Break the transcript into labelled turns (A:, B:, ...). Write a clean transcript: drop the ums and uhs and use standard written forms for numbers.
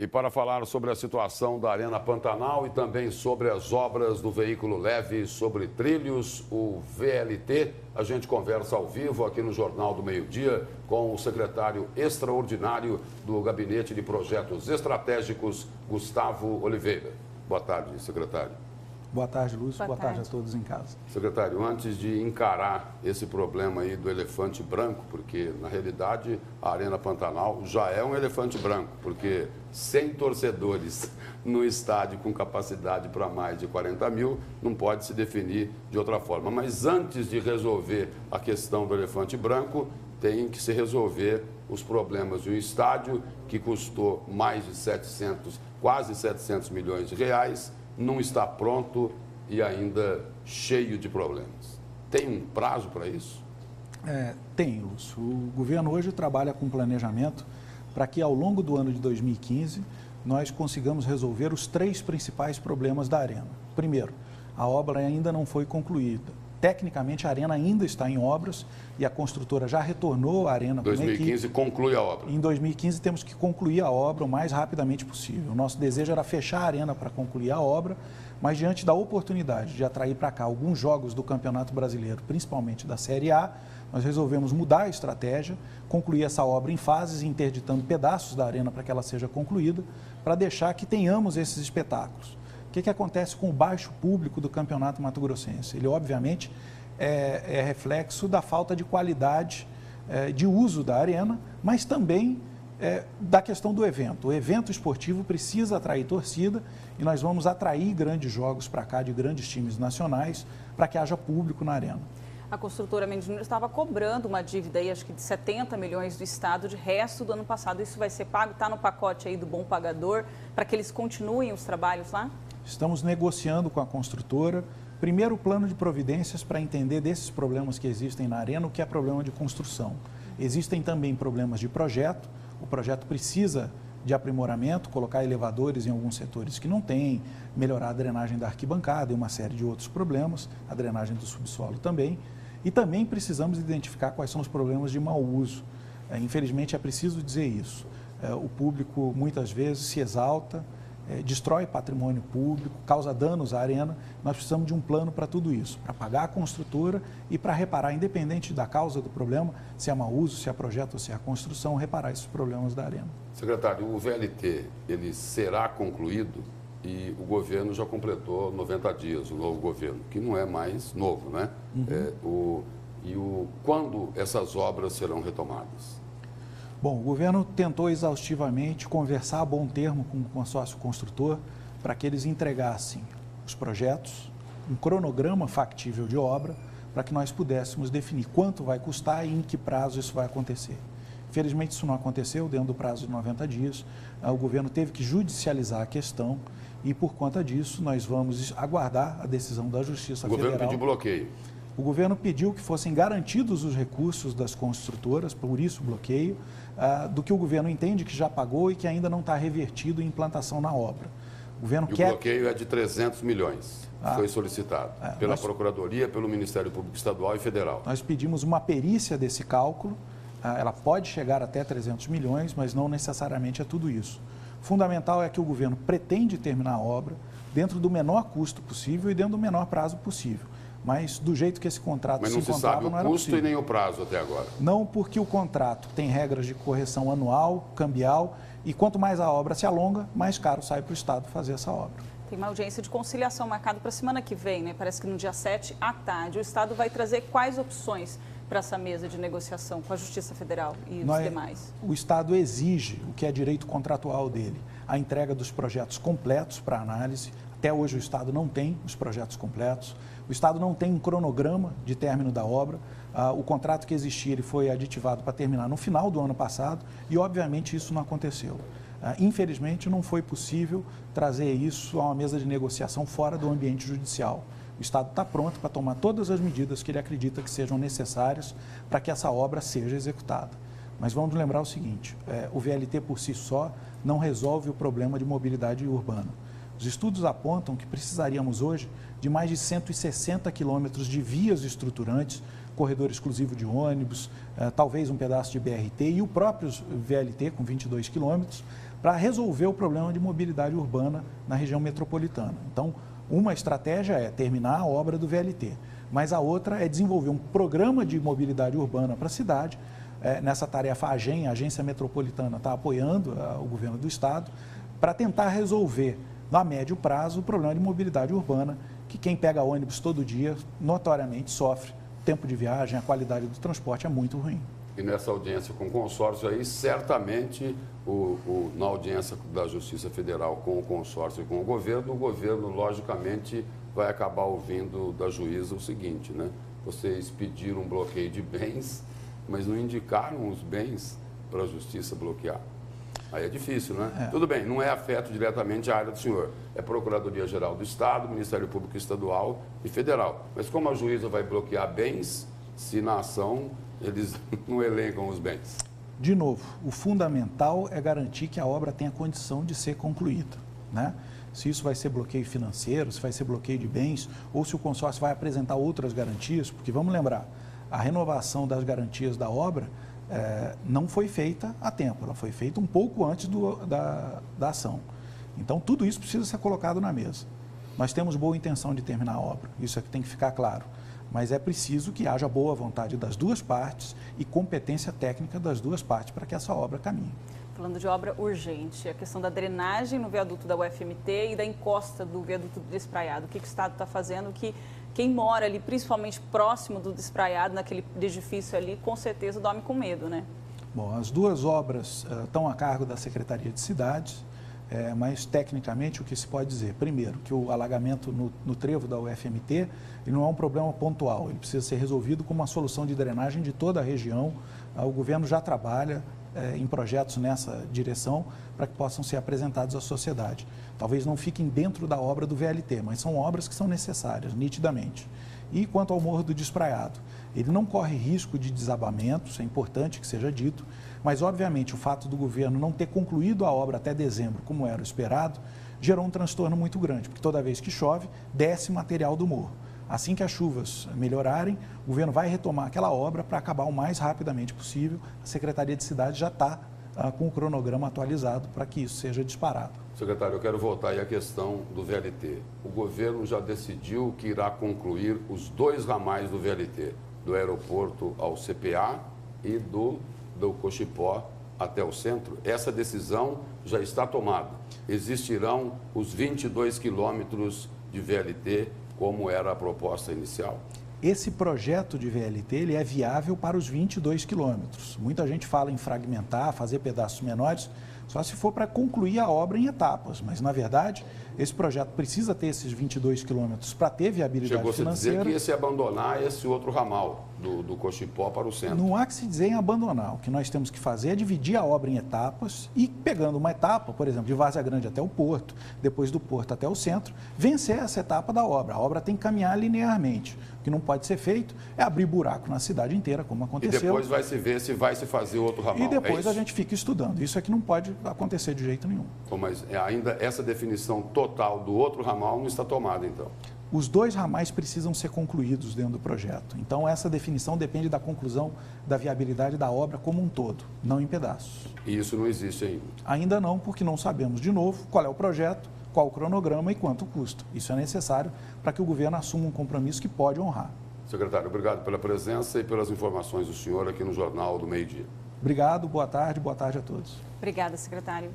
A: E para falar sobre a situação da Arena Pantanal e também sobre as obras do veículo leve sobre trilhos, o VLT, a gente conversa ao vivo aqui no Jornal do Meio-Dia com o secretário extraordinário do Gabinete de Projetos Estratégicos, Gustavo Oliveira. Boa tarde, secretário.
B: Boa tarde, Lúcio. Boa tarde a todos em casa.
A: Secretário, antes de encarar esse problema aí do elefante branco, porque na realidade a Arena Pantanal já é um elefante branco, porque 100 torcedores no estádio com capacidade para mais de 40 mil não pode se definir de outra forma. Mas antes de resolver a questão do elefante branco, tem que se resolver os problemas de um estádio que custou mais de quase 700 milhões de reais, não está pronto e ainda cheio de problemas. Tem um prazo para isso?
B: Tem, Lúcio. O governo hoje trabalha com planejamento para que ao longo do ano de 2015 nós consigamos resolver os 3 principais problemas da Arena. Primeiro, a obra ainda não foi concluída. Tecnicamente, a Arena ainda está em obras e a construtora já retornou à Arena.
A: Em 2015 conclui a obra.
B: Em 2015 temos que concluir a obra o mais rapidamente possível. O nosso desejo era fechar a Arena para concluir a obra, mas diante da oportunidade de atrair para cá alguns jogos do Campeonato Brasileiro, principalmente da Série A, nós resolvemos mudar a estratégia, concluir essa obra em fases, interditando pedaços da Arena para que ela seja concluída, para deixar que tenhamos esses espetáculos. O que acontece com o baixo público do Campeonato Mato Grossense? Ele, obviamente, é reflexo da falta de qualidade de uso da arena, mas também da questão do evento. O evento esportivo precisa atrair torcida e nós vamos atrair grandes jogos para cá de grandes times nacionais para que haja público na arena.
C: A construtora Mendes Júnior estava cobrando uma dívida aí, acho que de 70 milhões do Estado de resto do ano passado. Isso vai ser pago? Está no pacote aí do bom pagador para que eles continuem os trabalhos lá?
B: Estamos negociando com a construtora, primeiro o plano de providências para entender desses problemas que existem na arena, o que é problema de construção. Existem também problemas de projeto, o projeto precisa de aprimoramento, colocar elevadores em alguns setores que não tem, melhorar a drenagem da arquibancada e uma série de outros problemas, a drenagem do subsolo também. E também precisamos identificar quais são os problemas de mau uso. Infelizmente é preciso dizer isso. O público muitas vezes se exalta, destrói patrimônio público, causa danos à arena. Nós precisamos de um plano para tudo isso, para pagar a construtora e para reparar, independente da causa do problema, se é mau uso, se é projeto ou se é a construção, reparar esses problemas da arena.
A: Secretário, o VLT, ele será concluído e o governo já completou 90 dias, o novo governo, que não é mais novo, né? Quando essas obras serão retomadas?
B: Bom, o governo tentou exaustivamente conversar a bom termo com o consórcio construtor para que eles entregassem os projetos, um cronograma factível de obra, para que nós pudéssemos definir quanto vai custar e em que prazo isso vai acontecer. Infelizmente, isso não aconteceu dentro do prazo de 90 dias. O governo teve que judicializar a questão e, por conta disso, nós vamos aguardar a decisão da Justiça Federal.
A: O governo pediu bloqueio.
B: O governo pediu que fossem garantidos os recursos das construtoras, por isso o bloqueio, do que o governo entende que já pagou e que ainda não está revertido em implantação na obra. O
A: bloqueio é de 300 milhões, foi solicitado pela Procuradoria, pelo Ministério Público Estadual e Federal.
B: Nós pedimos uma perícia desse cálculo, ela pode chegar até 300 milhões, mas não necessariamente é tudo isso. Fundamental é que o governo pretende terminar a obra dentro do menor custo possível e dentro do menor prazo possível. Mas do jeito que esse contrato se encontrava, não era possível.
A: Mas não se sabe o custo e nem o prazo até agora.
B: Não, porque o contrato tem regras de correção anual, cambial, e quanto mais a obra se alonga, mais caro sai para o Estado fazer essa obra.
C: Tem uma audiência de conciliação marcada para a semana que vem, né? Parece que no dia 7 à tarde. O Estado vai trazer quais opções para essa mesa de negociação com a Justiça Federal e os demais?
B: O Estado exige, o que é direito contratual dele, a entrega dos projetos completos para análise. Até hoje o Estado não tem os projetos completos. O Estado não tem um cronograma de término da obra. O contrato que existia ele foi aditivado para terminar no final do ano passado e, obviamente, isso não aconteceu. Infelizmente, não foi possível trazer isso a uma mesa de negociação fora do ambiente judicial. O Estado está pronto para tomar todas as medidas que ele acredita que sejam necessárias para que essa obra seja executada. Mas vamos lembrar o seguinte, o VLT por si só não resolve o problema de mobilidade urbana. Os estudos apontam que precisaríamos hoje de mais de 160 quilômetros de vias estruturantes, corredor exclusivo de ônibus, talvez um pedaço de BRT e o próprio VLT com 22 quilômetros, para resolver o problema de mobilidade urbana na região metropolitana. Então, uma estratégia é terminar a obra do VLT, mas a outra é desenvolver um programa de mobilidade urbana para a cidade. Nessa tarefa, a Agência Metropolitana, está apoiando o governo do estado para tentar resolver, a médio prazo, o problema de mobilidade urbana, que quem pega ônibus todo dia, notoriamente, sofre. O tempo de viagem, a qualidade do transporte é muito ruim.
A: E nessa audiência com o consórcio aí, certamente, na audiência da Justiça Federal com o consórcio e com o governo, logicamente, vai acabar ouvindo da juíza o seguinte, né? Vocês pediram um bloqueio de bens, mas não indicaram os bens para a Justiça bloquear. Aí é difícil, né? Tudo bem, não é afeto diretamente à área do senhor. É Procuradoria-Geral do Estado, Ministério Público Estadual e Federal. Mas como a juíza vai bloquear bens, se na ação eles não elencam os bens?
B: De novo, o fundamental é garantir que a obra tenha condição de ser concluída, né? Se isso vai ser bloqueio financeiro, se vai ser bloqueio de bens, ou se o consórcio vai apresentar outras garantias, porque vamos lembrar, a renovação das garantias da obra não foi feita a tempo, ela foi feita um pouco antes da ação. Então, tudo isso precisa ser colocado na mesa. Nós temos boa intenção de terminar a obra, isso é que tem que ficar claro. Mas é preciso que haja boa vontade das duas partes e competência técnica das duas partes para que essa obra caminhe.
C: Falando de obra urgente, a questão da drenagem no viaduto da UFMT e da encosta do viaduto do Despraiado. O que o Estado está fazendo que quem mora ali, principalmente próximo do Despraiado, naquele edifício ali, com certeza dorme com medo, né?
B: Bom, as duas obras estão a cargo da Secretaria de Cidades, mas tecnicamente o que se pode dizer? Primeiro, que o alagamento no trevo da UFMT ele não é um problema pontual, ele precisa ser resolvido com uma solução de drenagem de toda a região. O governo já trabalha em projetos nessa direção para que possam ser apresentados à sociedade. Talvez não fiquem dentro da obra do VLT, mas são obras que são necessárias, nitidamente. E quanto ao Morro do Despraiado, ele não corre risco de desabamento, isso é importante que seja dito, mas obviamente o fato do governo não ter concluído a obra até dezembro, como era o esperado, gerou um transtorno muito grande, porque toda vez que chove, desce material do morro. Assim que as chuvas melhorarem, o governo vai retomar aquela obra para acabar o mais rapidamente possível. A Secretaria de Cidades já está com o cronograma atualizado para que isso seja disparado.
A: Secretário, eu quero voltar aí à questão do VLT. O governo já decidiu que irá concluir os 2 ramais do VLT, do aeroporto ao CPA e do Cochipó até o centro. Essa decisão já está tomada. Existirão os 22 quilômetros de VLT, como era a proposta inicial?
B: Esse projeto de VLT ele é viável para os 22 quilômetros. Muita gente fala em fragmentar, fazer pedaços menores, só se for para concluir a obra em etapas. Mas, na verdade, esse projeto precisa ter esses 22 quilômetros para ter viabilidade financeira.
A: Chegou-se a dizer que ia se abandonar esse outro ramal do Cochipó para o centro.
B: Não há que se dizer em abandonar. O que nós temos que fazer é dividir a obra em etapas e, pegando uma etapa, por exemplo, de Várzea Grande até o Porto, depois do Porto até o centro, vencer essa etapa da obra. A obra tem que caminhar linearmente. O que não pode ser feito é abrir buraco na cidade inteira, como aconteceu.
A: E depois vai se ver se vai se fazer outro ramal.
B: E depois a gente fica estudando. Isso é que não pode acontecer de jeito nenhum.
A: Mas ainda essa definição total do outro ramal não está tomada, então?
B: Os 2 ramais precisam ser concluídos dentro do projeto. Então, essa definição depende da conclusão da viabilidade da obra como um todo, não em pedaços.
A: E isso não existe ainda?
B: Ainda não, porque não sabemos, de novo, qual é o projeto, qual o cronograma e quanto custa. Isso é necessário para que o governo assuma um compromisso que pode honrar.
A: Secretário, obrigado pela presença e pelas informações do senhor aqui no Jornal do Meio-Dia.
B: Obrigado, boa tarde a todos.
C: Obrigada, secretário.